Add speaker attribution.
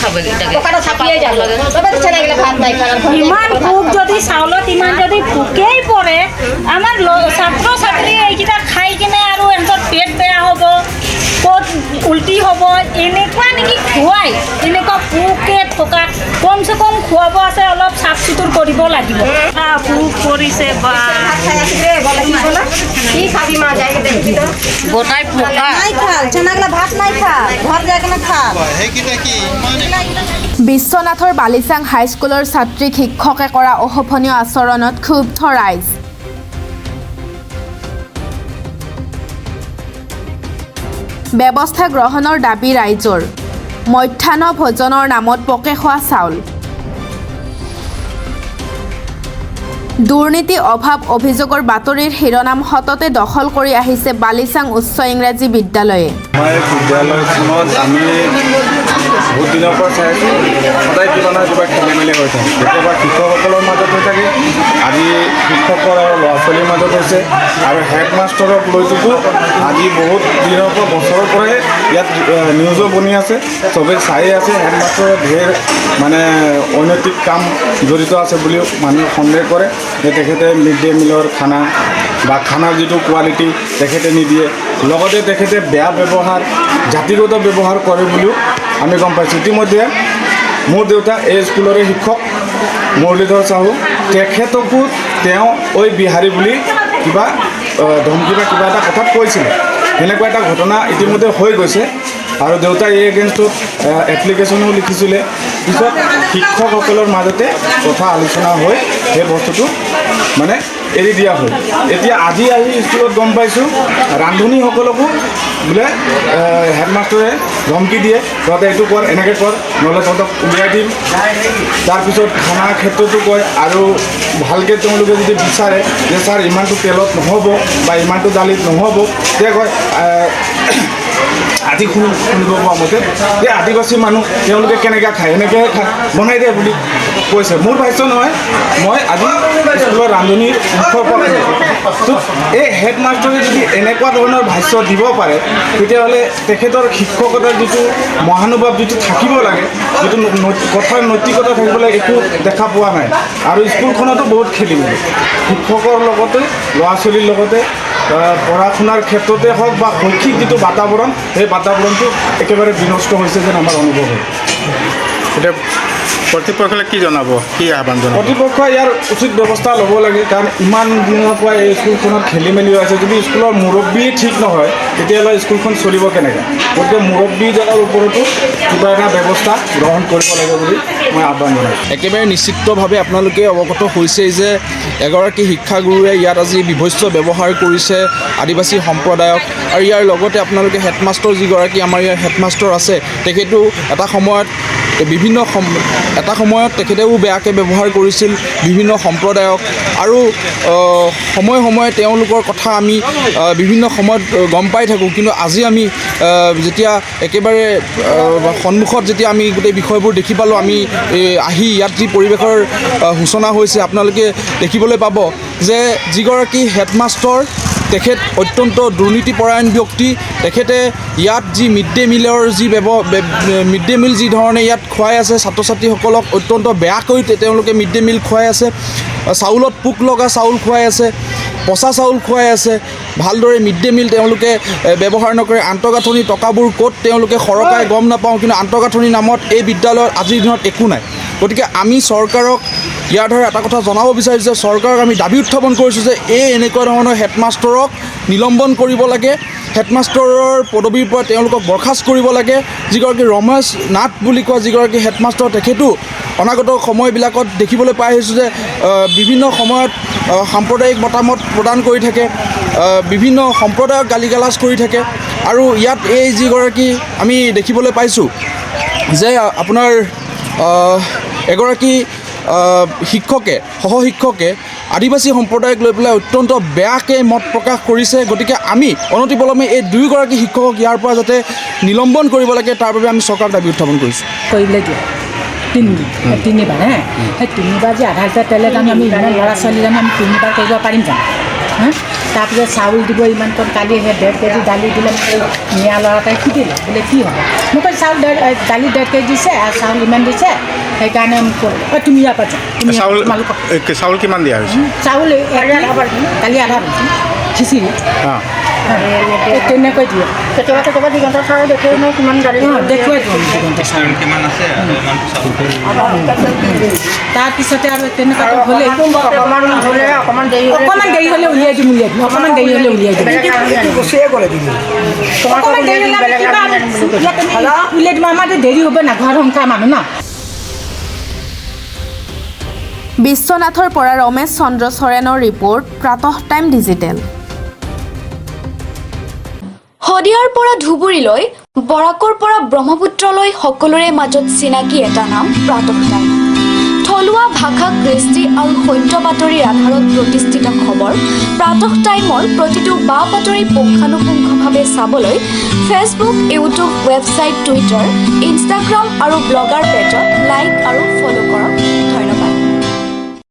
Speaker 1: খাব
Speaker 2: পকাটা ছাপিয়ে যাব তবে তো ছেলেগুলো ভাত নাই খান
Speaker 3: ইমান ভোক যদি চাউলত ইমান যদি ভোকেই পৰে আমাৰ ছাত্ৰ ছাত্ৰী এইকেইটা খাই কিনে আৰু সিহঁতৰ পেট বেয়া হ'ব ক'ত উল্টি হ'ব এনেকুৱা নেকি খুৱাই এনেকুৱা পোকে থকা কমচে কম খুৱাব আছে অলপ চাফ চিকুণ কৰিব লাগিব পোক পৰিছে বা
Speaker 2: খাই আছি রে বলে কি বলা কি খাবি মা যাই দেখি তো
Speaker 1: গোটাই পোকা
Speaker 2: নাই খাল ছেলেগুলো ভাত নাই খা ঘর যাই কেন খা
Speaker 4: বিশ্বনাথৰ বালিচাং হাইস্কুলৰ ছাত্ৰীক শিক্ষকে কৰা অশোভনীয় আচৰণত ক্ষুব্ধ ৰাইজ। ব্যৱস্থা গ্ৰহণৰ দাবী ৰাইজৰ। মধ্যাহ্ন ভোজনৰ নামত পোকে খোৱা চাউল। দুৰ্নীতি অভাৱ অভিযোগৰ বাতৰিৰ শিৰোনাম সততে দখল কৰি আহিছে বালিচাং উচ্চ ইংৰাজী বিদ্যালয়ে।
Speaker 5: বিদ্যালয়খনত আমি বহুত দিনৰ পৰা চাই আছোঁ সদায় কিবা নহয় কিবা খেলি মেলি হৈ থাকে কেতিয়াবা শিক্ষকসকলৰ মাজত হৈ থাকে আজি শিক্ষকৰ আৰু ল'ৰা ছোৱালীৰ মাজত হৈছে আৰু হেডমাষ্টাৰক লৈছোতো আজি বহুত দিনৰ পৰা বছৰৰ পৰাই ইয়াত নিউজো বনি আছে চবেই চাই আছে হেডমাষ্টাৰৰ ঢেৰ মানে অনৈতিক কাম জড়িত আছে বুলিও মানুহে সন্দেহ কৰে যে তেখেতে মিড ডে মিলৰ খানা বা খানাৰ যিটো কোৱালিটি তেখেতে নিদিয়ে লগতে তেখেতে বেয়া ব্যৱহাৰ জাতিগত ব্যৱহাৰ কৰে বুলিও আমি গম পাইছোঁ। ইতিমধ্যে মোৰ দেউতা এই স্কুলৰে শিক্ষক মুৰলীধৰ চাহু তেখেতকো তেওঁ ঐ বিহাৰী বুলি কিবা ধমকি বা কিবা এটা কথাত কৈছিলে সেনেকুৱা এটা ঘটনা ইতিমধ্যে হৈ গৈছে আৰু দেউতাই এই এগেইনষ্টত এপ্লিকেশ্যনো লিখিছিলে পিছত শিক্ষকসকলৰ মাজতে কথা আলোচনা হৈ সেই বস্তুটো মানে এৰি দিয়া হ'ল। এতিয়া আজি আহি স্কুলত গম পাইছোঁ ৰান্ধনীসকলকো বোলে হেডমাষ্টাৰে ধমকি দিয়ে তহঁতে এইটো কৰ এনেকৈ কৰ নহ'লে তহঁতক উলিয়াই দিম তাৰপিছত খানাৰ ক্ষেত্ৰতো কয় আৰু ভালকৈ তেওঁলোকে যদি বিচাৰে যে ছাৰ ইমানটো তেলত নহ'ব বা ইমানটো দালিত নহ'ব তেতিয়া কয় আজি শুনিব পোৱা মতে যে আদিবাসী মানুহ তেওঁলোকে কেনেকৈ খায় এনেকৈ বনাই দিয়ে বুলি কৈছে। মোৰ ভাষ্য নহয় মই আজি স্কুলৰ ৰান্ধনীৰ মুখৰ পৰা এই হেডমাষ্টাৰে যদি এনেকুৱা ধৰণৰ ভাষ্য দিব পাৰে তেতিয়াহ'লে তেখেতৰ শিক্ষকতাৰ যিটো মহানুভৱ যিটো থাকিব লাগে যিটো কথাৰ নৈতিকতা থাকিব লাগে একো দেখা পোৱা নাই আৰু স্কুলখনতো বহুত খেলি মেলি শিক্ষকৰ লগতে ল'ৰা ছোৱালীৰ লগতে পঢ়া শুনাৰ ক্ষেত্ৰতে হওক বা শৈক্ষিক যিটো বাতাবৰণ সেই বাতাবৰণটো একেবাৰে বিনষ্ট হৈছে যেন আমাৰ অনুভৱ হয়।
Speaker 6: এতিয়া কৰ্তৃপক্ষলৈ কি জনাব কি আহ্বান জনাব?
Speaker 5: কৰ্তৃপক্ষই ইয়াৰ উচিত ব্যৱস্থা ল'ব লাগে কাৰণ ইমান দিনৰ পৰা এই স্কুলখনত খেলি মেলি হৈ আছে যদি স্কুলৰ মুৰব্বী ঠিক নহয় তেতিয়াহ'লে স্কুলখন চলিব কেনেকৈ গতিকে মুৰব্বীজনৰ ওপৰতো কিবা এটা ব্যৱস্থা গ্ৰহণ কৰিব লাগে বুলি মই আহ্বান জনাইছোঁ।
Speaker 7: একেবাৰে নিশ্চিতভাৱে আপোনালোকে অৱগত হৈছে যে এগৰাকী শিক্ষাগুৰুৱে ইয়াত আজি বিভৎস ব্যৱহাৰ কৰিছে আদিবাসী সম্প্ৰদায়ক আৰু ইয়াৰ লগতে আপোনালোকে হেডমাষ্টাৰ যিগৰাকী আমাৰ ইয়াৰ হেডমাষ্টাৰ আছে তেখেতো এটা সময়ত তেখেতেও বেয়াকৈ ব্যৱহাৰ কৰিছিল বিভিন্ন সম্প্ৰদায়ক আৰু সময়ে সময়ে তেওঁলোকৰ কথা আমি বিভিন্ন সময়ত গম পাই থাকোঁ কিন্তু আজি আমি যেতিয়া একেবাৰে সন্মুখত যেতিয়া আমি গোটেই বিষয়বোৰ দেখি পালোঁ আমি আহি ইয়াত যি পৰিৱেশৰ সূচনা হৈছে আপোনালোকে দেখিবলৈ পাব যে যিগৰাকী হেডমাষ্টাৰ তেখেত অত্যন্ত দুৰ্নীতিপৰায়ণ ব্যক্তি তেখেতে ইয়াত যি মিড ডে মিলৰ যি মিড ডে মিল যি ধৰণে ইয়াত খুৱাই আছে ছাত্ৰ ছাত্ৰীসকলক অত্যন্ত বেয়াকৈ তেওঁলোকে মিড ডে মিল খুৱাই আছে চাউলত পোক লগা চাউল খুৱাই আছে পচা চাউল খুৱাই আছে ভালদৰে মিড ডে মিল তেওঁলোকে ব্যৱহাৰ নকৰে আন্তঃগাঁথনি টকাবোৰ ক'ত তেওঁলোকে সৰকাই গম নাপাওঁ কিন্তু আন্তঃগাঁথনিৰ নামত এই বিদ্যালয়ত আজিৰ দিনত একো নাই। গতিকে আমি চৰকাৰক ইয়াৰ দ্বাৰা এটা কথা জনাব বিচাৰিছোঁ যে চৰকাৰক আমি দাবী উত্থাপন কৰিছোঁ যে এনেকুৱা ধৰণৰ হেডমাষ্টাৰক নিলম্বন কৰিব লাগে হেডমাষ্টাৰৰ পদবীৰ পৰা তেওঁলোকক বৰখাস্ত কৰিব লাগে। যিগৰাকী ৰমেশ নাথ বুলি কোৱা যিগৰাকী হেডমাষ্টাৰ তেখেতো অনাগত সময়বিলাকত দেখিবলৈ পাই আহিছোঁ যে বিভিন্ন সময়ত সাম্প্ৰদায়িক মতামত প্ৰদান কৰি থাকে বিভিন্ন সম্প্ৰদায়ক গালি গালাজ কৰি থাকে আৰু ইয়াত এই যিগৰাকী আমি দেখিবলৈ পাইছোঁ যে আপোনাৰ এগৰাকী শিক্ষকে সহশিক্ষকে আদিবাসী সম্প্ৰদায়ক লৈ পেলাই অত্যন্ত বেয়াকৈ মত প্ৰকাশ কৰিছে। গতিকে আমি অনতিপলমে এই দুয়োগৰাকী শিক্ষকক ইয়াৰ পৰা যাতে নিলম্বন কৰিব লাগে তাৰ বাবে আমি চৰকাৰক দাবী উত্থাপন কৰিছোঁ।
Speaker 3: কৰিবলৈ দিয়ে তিনিবাৰ সেই তিনিবাৰ যে আধা লিটাৰ তেলে জানো আমি ইমান ল'ৰা ছোৱালী জানো আমি তিনিবাৰ কৰিব পাৰিম জানো
Speaker 1: তাৰপিছত চাউল দিব ইমানকণ কালি সেই 1.5 কেজি দালি দিলে মিয়া ল'ৰা এটাই সুধিলে বোলে কি হ'ব মই কৈছোঁ চাউল দালি 1.5 কেজি দিছে আৰু চাউল ইমান দিছে সেইকাৰণে মোক ক'লে তুমি ইয়াৰ পৰা তুমি
Speaker 6: চাউল চাউল কিমান দিয়া হৈছে
Speaker 1: চাউল কালি আধা খিচিৰি
Speaker 6: অঁ
Speaker 1: তেনেকৈ দিয়ে
Speaker 2: কেতিয়াবা কেতিয়াবা দিগন্ত চাউল দেখুৱাই মই কিমান দালি
Speaker 1: দেখুৱাই তাৰপিছতে আৰু তেনেকুৱাটো হ'লে
Speaker 2: অকণমান দেৰি
Speaker 1: অকণমান দেৰি হ'লে উলিয়াই দিম অকণমান দেৰি হ'লে উলিয়াই দিম অকণমান দেৰি হ'লে উলিয়াই দিম আমাৰতো দেৰি হ'ব না ঘৰ সংসাৰ মানুহ ন
Speaker 4: বিশ্বনাথৰ পৰা ৰমেশ চন্দ্ৰ চৰেণৰ ৰিপৰ্ট প্ৰাতঃ টাইম ডিজিটেল।
Speaker 8: শদিয়াৰ পৰা ধুবুৰীলৈ বৰাকৰ পৰা ব্ৰহ্মপুত্ৰলৈ সকলোৰে মাজত চিনাকি এটা নাম প্ৰাতঃ টাইম। থলুৱা ভাষা কৃষ্টি আৰু সত্য বাতৰিৰ আধাৰত প্ৰতিষ্ঠিত খবৰ প্ৰাতঃ টাইমৰ প্ৰতিটো বা বাতৰি পুংখানুপুংখভাৱে চাবলৈ Facebook, YouTube, website, Twitter, Instagram আৰু ব্লগাৰ পেজত লাইক আৰু